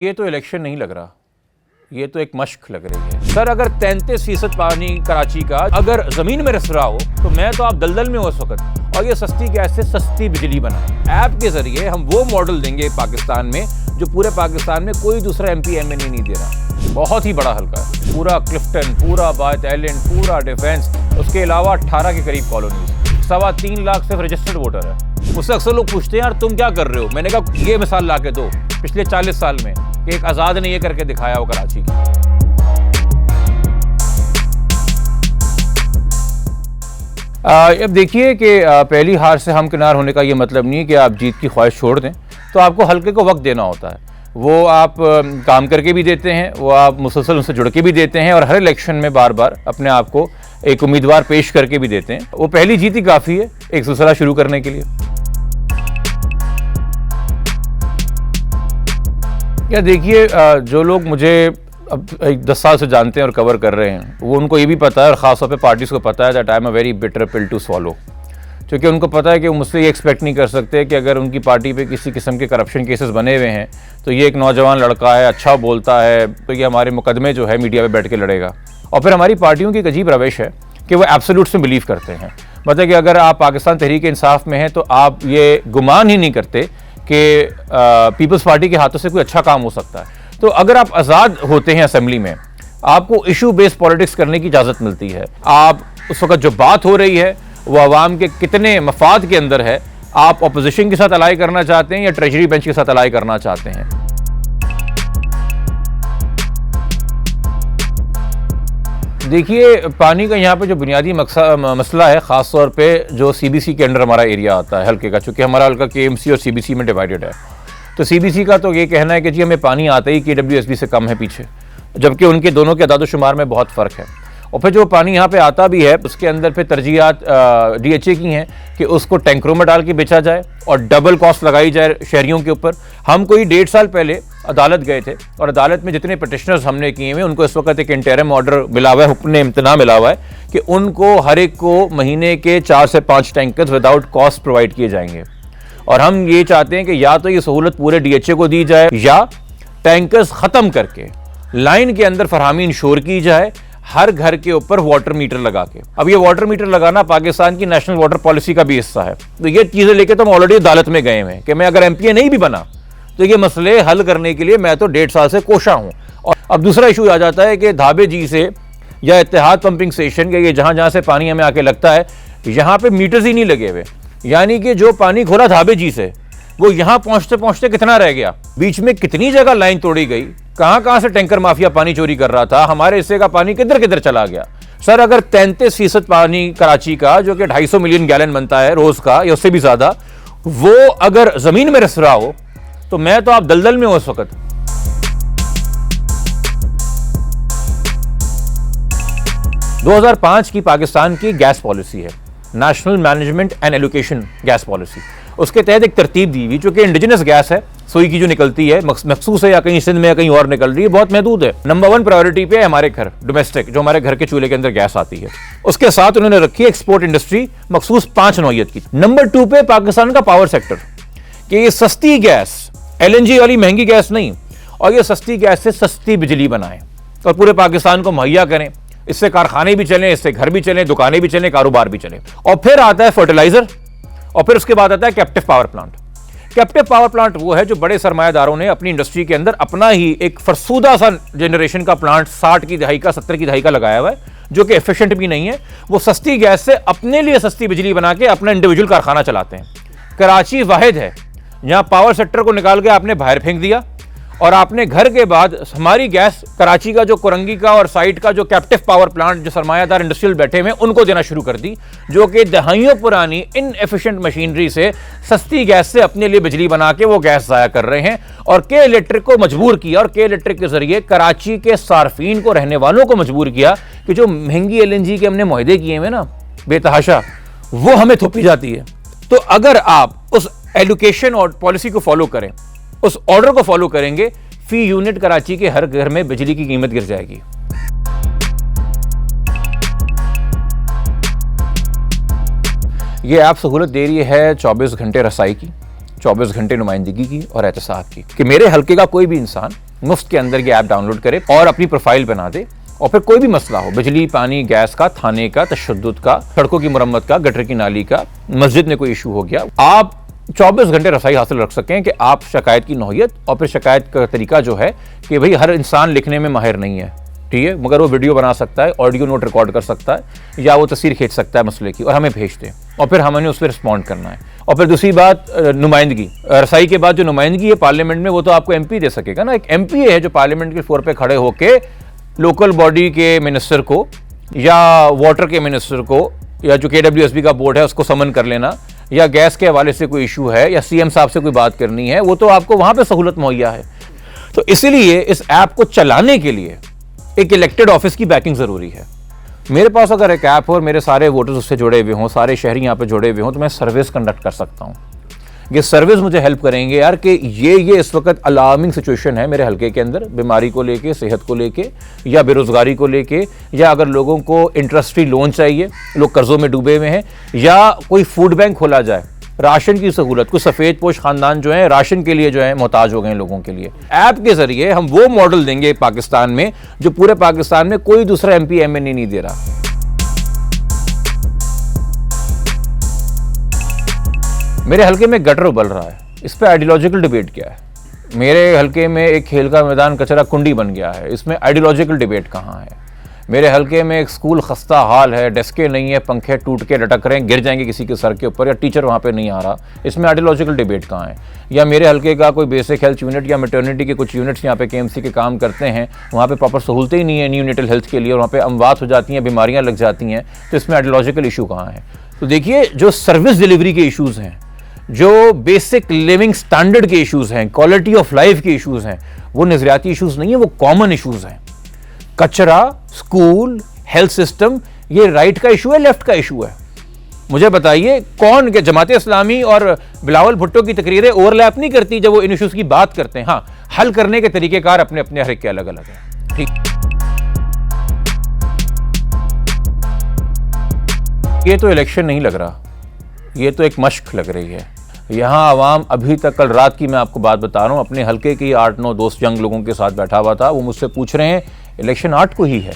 ये तो इलेक्शन नहीं लग रहा, ये तो एक मश्क लग रही है। सर अगर 33% पानी कराची का अगर जमीन में रिस रहा हो तो मैं तो आप दलदल में हो उस वक्त। और ये सस्ती गैस से सस्ती बिजली बनाए ऐप के जरिए हम वो मॉडल देंगे पाकिस्तान में जो पूरे पाकिस्तान में कोई दूसरा MP MNA नहीं दे रहा। बहुत ही बड़ा हल्का है, पूरा क्लिफ्टन, पूरा बायत आइलैंड, पूरा डिफेंस, उसके अलावा 18 के करीब कॉलोनीज, 3.25 लाख सिर्फ रजिस्टर्ड वोटर है। मुझसे अक्सर लोग पूछते हैं यार तुम क्या कर रहे हो, मैंने कहा ये मिसाल ला के दो पिछले 40 साल में कि एक आज़ाद ने ये करके दिखाया हो कराची की। अब देखिए कि पहली हार से हम किनार होने का ये मतलब नहीं है कि आप जीत की ख्वाहिश छोड़ दें, तो आपको हल्के को वक्त देना होता है। वो आप काम करके भी देते हैं, वो आप मुसलसल उनसे जुड़ के भी देते हैं और हर इलेक्शन में बार बार अपने आप को एक उम्मीदवार पेश करके भी देते हैं। वो पहली जीत ही काफ़ी है एक सिलसिला शुरू करने के लिए। या देखिए जो लोग मुझे अब 10 साल से जानते हैं और कवर कर रहे हैं, वो उनको ये भी पता है और ख़ास तौर पे पार्टीज़ को पता है that I am a very bitter pill to swallow. क्योंकि उनको पता है कि वो मुझसे ये एक्सपेक्ट नहीं कर सकते कि अगर उनकी पार्टी पे किसी किस्म के करप्शन केसेस बने हुए हैं तो ये एक नौजवान लड़का है, अच्छा बोलता है, तो ये हमारे मुकदमे जो है मीडिया पे बैठ के लड़ेगा। और फिर हमारी पार्टियों की एक अजीब रविश है कि वो एब्सोल्यूट्स में बिलीव करते हैं। मतलब कि अगर आप पाकिस्तान तहरीक इंसाफ में हैं तो आप ये गुमान ही नहीं करते कि पीपल्स पार्टी के हाथों से कोई अच्छा काम हो सकता है। तो अगर आप आज़ाद होते हैं असेंबली में, आपको इशू बेस्ड पॉलिटिक्स करने की इजाज़त मिलती है। आप उस वक्त जो बात हो रही है वो अवाम के कितने मफाद के अंदर है, आप अपोजिशन के साथ अलाई करना चाहते हैं या ट्रेजरी बेंच के साथ अलाई करना चाहते हैं। देखिए पानी का यहाँ पे जो बुनियादी मसला है, ख़ास तौर पे जो CBC के अंडर हमारा एरिया आता है हल्के का, चूँकि हमारा हल्का KMC और CBC में डिवाइडेड है, तो CBC का तो ये कहना है कि जी हमें पानी आता ही KWSB से कम है पीछे, जबकि उनके दोनों के अदाद-ओ-शुमार में बहुत फ़र्क है। और फिर जो पानी यहाँ पे आता भी है उसके अंदर फिर तरजीहात DHA की हैं कि उसको टैंकरों में डाल के बेचा जाए और डबल कॉस्ट लगाई जाए शहरियों के ऊपर। हम कोई 1.5 साल पहले अदालत गए थे और अदालत में जितने पटिशनर्स हमने किए हुए उनको इस वक्त एक इंटरिम ऑर्डर मिला हुआ है, हुक्म इम्तना मिला हुआ है कि उनको हर एक को महीने के 4 से 5 टैंकर्स विदाउट कॉस्ट प्रोवाइड किए जाएंगे। और हम ये चाहते हैं कि या तो ये सहूलत पूरे DHA को दी जाए या टैंकर्स ख़त्म करके लाइन के अंदर फरहमी इंश्योर की जाए हर घर के ऊपर वाटर मीटर लगा के। अब ये वाटर मीटर लगाना पाकिस्तान की नेशनल वाटर पॉलिसी का भी हिस्सा है। तो ये चीज़ें लेके तो हम ऑलरेडी अदालत में गए हैं कि मैं अगर MPA नहीं भी बना तो ये मसले हल करने के लिए मैं तो 1.5 साल से कोशा हूँ। और अब दूसरा इशू आ जाता है कि धाबे जी से या इत्तेहाद पंपिंग स्टेशन के ये जहाँ से पानी हमें आके लगता है, यहाँ पे मीटर्स ही नहीं लगे हुए। यानी कि जो पानी खोला धाबे जी से वो यहाँ पहुँचते पहुँचते कितना रह गया, बीच में कितनी जगह लाइन तोड़ी गई, कहाँ से टैंकर माफिया पानी चोरी कर रहा था, हमारे हिस्से का पानी किधर किधर चला गया। सर अगर 33% पानी कराची का जो कि 250 मिलियन गैलन बनता है रोज का या उससे भी ज्यादा, वो अगर जमीन में रिस रहा हो तो मैं तो आप दलदल में हो उस वक्त। दो 2005 की पाकिस्तान की गैस पॉलिसी है, national management and allocation gas policy. उसके तहत एक तरतीब दी हुई, चूंकि इंडिजिनस गैस है, सोई की जो निकलती है मखसूस है या कहीं सिंध में या कहीं और निकल रही है, बहुत महदूद है। नंबर 1 प्रायोरिटी पे है हमारे घर डोमेस्टिक, जो हमारे घर के चूल्हे के अंदर गैस आती है। उसके साथ उन्होंने रखी एक्सपोर्ट इंडस्ट्री मखसूस 5 नौयत की। नंबर 2 पे पाकिस्तान का पावर सेक्टर, कि ये सस्ती गैस, LNG वाली महंगी गैस नहीं, और ये सस्ती गैस से सस्ती बिजली बनाएं और पूरे पाकिस्तान को मुहैया करें। इससे कारखाने भी चलें, इससे घर भी चलें, दुकानें भी चलें, कारोबार भी चलें। और फिर आता है फर्टिलाइजर और फिर उसके बाद आता है captive power plant. Captive power plant वो है जो बड़े सरमायादारों ने अपनी इंडस्ट्री के अंदर अपना ही एक फरसूदा सा जनरेशन का प्लांट 60 की दहाई का 70 की दहाई का लगाया हुआ है, जो कि एफिशिएंट भी नहीं है। वो सस्ती गैस से अपने लिए सस्ती बिजली बना के अपना इंडिविजुअल कारखाना चलाते हैं। कराची वाहिद है जहां पावर सेक्टर को निकाल के आपने बाहर फेंक दिया और आपने घर के बाद हमारी गैस कराची का जो कुरंगी का और साइड का जो कैप्टिव पावर प्लांट जो सरमायादार इंडस्ट्रियल बैठे हुए उनको देना शुरू कर दी, जो कि दहाइयों पुरानी इनएफिशिएंट मशीनरी से सस्ती गैस से अपने लिए बिजली बना के वो गैस ज़ाया कर रहे हैं। और के इलेक्ट्रिक को मजबूर किया और के इलेक्ट्रिक के जरिए कराची के सार्फिन को, रहने वालों को मजबूर किया कि जो महंगी LNG के हमने मुआहदे किए हुए ना बेतहाशा, वो हमें थोपी जाती है। तो अगर आप उस एलोकेशन और पॉलिसी को फॉलो करें, उस ऑर्डर को फॉलो करेंगे, फी यूनिट कराची के हर घर में बिजली की कीमत गिर जाएगी। ये ऐप सहूलत दे रही है 24 घंटे रसाई की, 24 घंटे नुमाइंदगी की और एहतसाब की, कि मेरे हल्के का कोई भी इंसान मुफ्त के अंदर ये ऐप डाउनलोड करे और अपनी प्रोफाइल बना दे, और फिर कोई भी मसला हो, बिजली, पानी, गैस का, थाने का, तशद्दुद का, सड़कों की मुरम्मत का, गटर की नाली का, मस्जिद में कोई इशू हो गया, आप 24 घंटे रसाई हासिल रख सकें कि आप शिकायत की नौयत और फिर शिकायत का तरीका जो है कि भाई हर इंसान लिखने में माहिर नहीं है, ठीक है, मगर वो वीडियो बना सकता है, ऑडियो नोट रिकॉर्ड कर सकता है, या वो तस्वीर खींच सकता है मसले की और हमें भेज दे, और फिर हमने उस पर रिस्पॉन्ड करना है। और फिर दूसरी बात, नुमाइंदगी, रसाई के बाद जो नुमाइंदगी है पार्लियामेंट में, वो तो आपको MP दे सकेगा ना। एक MP है जो पार्लियामेंट के फ्लोर पे खड़े होके लोकल बॉडी के मिनिस्टर को या वाटर के मिनिस्टर को या जो KWSB का बोर्ड है उसको समन कर लेना, या गैस के हवाले से कोई इशू है या CM साहब से कोई बात करनी है, वो तो आपको वहां पे सहूलत मुहैया है। तो इसीलिए इस ऐप को चलाने के लिए एक इलेक्टेड ऑफिस की बैकिंग जरूरी है। मेरे पास अगर एक ऐप हो और मेरे सारे वोटर्स उससे जुड़े हुए हों, सारे शहरी यहाँ पे जुड़े हुए हों, तो मैं सर्विस कंडक्ट कर सकता हूँ। ये सर्विस मुझे हेल्प करेंगे यार कि ये इस वक्त अलार्मिंग सिचुएशन है मेरे हल्के के अंदर, बीमारी को लेके, सेहत को लेके, या बेरोजगारी को लेके, या अगर लोगों को इंटरेस्ट फ्री लोन चाहिए, लोग कर्जों में डूबे हुए हैं, या कोई फूड बैंक खोला जाए, राशन की सहूलत, कुछ सफ़ेद पोश खानदान जो है राशन के लिए जो है मोहताज हो गए लोगों के लिए। ऐप के जरिए हम वो मॉडल देंगे पाकिस्तान में जो पूरे पाकिस्तान में कोई दूसरा MP MNA नहीं दे रहा। मेरे हल्के में गटर उबल रहा है, इस पे आइडियोलॉजिकल डिबेट क्या है? मेरे हल्के में एक खेल का मैदान कचरा कुंडी बन गया है, इसमें आइडियोलॉजिकल डिबेट कहाँ है? मेरे हल्के में एक स्कूल खस्ता हाल है, डेस्कें नहीं है, पंखे टूट के लटक रहे हैं, गिर जाएंगे किसी के सर के ऊपर, या टीचर वहाँ पे नहीं आ रहा, इसमें आइडियोलॉजिकल डिबेट कहाँ है? या मेरे हल्के का कोई बेसिक हेल्थ यूनिट या मैटरनिटी के कुछ यूनिट्स यहाँ पे KMC के काम करते हैं, वहाँ पे प्रॉपर सहूलतें ही नहीं है न्यूनेटल हेल्थ के लिए, और वहाँ पे अमवात हो जाती हैं, बीमारियाँ लग जाती हैं, तो इसमें आइडियोलॉजिकल इशू कहाँ है? तो देखिए, जो सर्विस डिलीवरी के इशूज़ हैं, जो बेसिक लिविंग स्टैंडर्ड के इश्यूज हैं, क्वालिटी ऑफ लाइफ के इश्यूज हैं, वो नजरियाती इश्यूज नहीं है, वो कॉमन इश्यूज हैं। कचरा, स्कूल, हेल्थ सिस्टम, ये राइट का इशू है, लेफ्ट का इशू है? मुझे बताइए, कौन के जमात इस्लामी और बिलावल भुट्टो की तकरीरें ओवरलैप नहीं करती जब वो इन इश्यूज की बात करते हैं? हाँ, हल करने के तरीकेकार अपने अपने हर एक के अलग अलग हैं। ठीक, ये तो इलेक्शन नहीं लग रहा, ये तो एक मश्क लग रही है। यहाँ आवाम अभी तक, कल रात की मैं आपको बात बता रहा हूँ, अपने हल्के के 8-9 दोस्त यंग लोगों के साथ बैठा हुआ था, वो मुझसे पूछ रहे हैं इलेक्शन 8 को ही है,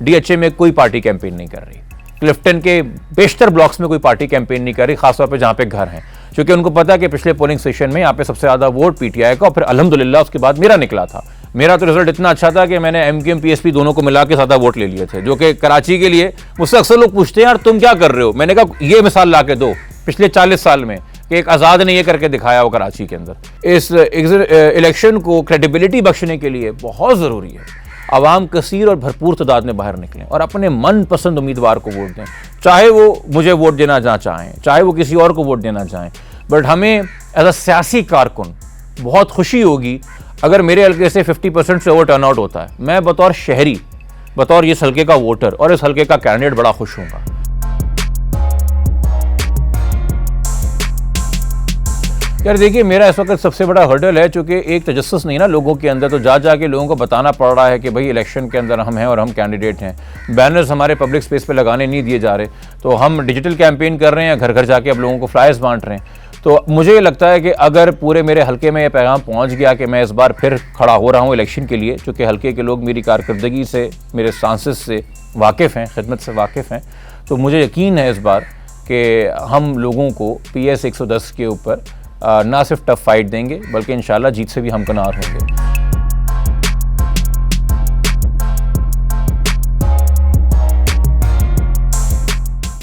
DHA में कोई पार्टी कैंपेन नहीं कर रही, क्लिफ्टन के बेशतर ब्लॉक्स में कोई पार्टी कैंपेन नहीं कर रही, खासतौर पर जहाँ पे घर हैं, क्योंकि उनको पता है कि पिछले पोलिंग सेशन में यहाँ पे सबसे ज़्यादा वोट PTI का, और फिर अल्हम्दुलिल्लाह उसके बाद मेरा निकला था। मेरा तो रिजल्ट इतना अच्छा था कि मैंने MKM PSP दोनों को मिला के ज़्यादा वोट ले लिए थे, जो कि कराची के लिए मुझसे अक्सर लोग पूछते हैं यार तुम क्या कर रहे हो? मैंने कहा ये मिसाल ला के दो पिछले 40 साल में कि एक आज़ाद ने ये करके दिखाया हो कराची के अंदर। इस इलेक्शन को क्रेडिबिलिटी बख्शने के लिए बहुत ज़रूरी है आवाम कसीर और भरपूर तादाद में बाहर निकलें और अपने मनपसंद उम्मीदवार को वोट दें, चाहे वो मुझे वोट देना ना चाहें, चाहे वो किसी और को वोट देना चाहें। बट हमें एज अ सियासी कारकुन बहुत खुशी होगी अगर मेरे हल्के से 50% से ओवर टर्नआउट होता है। मैं बतौर शहरी, बतौर इस हल्के का वोटर और इस हल्के का कैंडिडेट बड़ा खुश हूँगा। यार देखिए, मेरा इस वक्त सबसे बड़ा हर्डल है, चूंकि एक तजस्सुस नहीं ना लोगों के अंदर, तो जा के लोगों को बताना पड़ रहा है कि भाई इलेक्शन के अंदर हम हैं और हम कैंडिडेट हैं। बैनर्स हमारे पब्लिक स्पेस पे लगाने नहीं दिए जा रहे, तो हम डिजिटल कैंपेन कर रहे हैं, घर घर जाके अब लोगों को फ्लायर्स बांट रहे हैं। तो मुझे लगता है कि अगर पूरे मेरे हल्के में ये पैगाम पहुँच गया कि मैं इस बार फिर खड़ा हो रहा हूँ इलेक्शन के लिए, चूँकि हल्के के लोग मेरी कारकर्दगी से, मेरे स्टांसेस से वाकिफ़ हैं, खिदमत से वाकिफ़ हैं, तो मुझे यकीन है इस बार कि हम लोगों को PS 110 के ऊपर ना सिर्फ टफ फाइट देंगे बल्कि इंशाल्लाह जीत से भी हमकनार होंगे।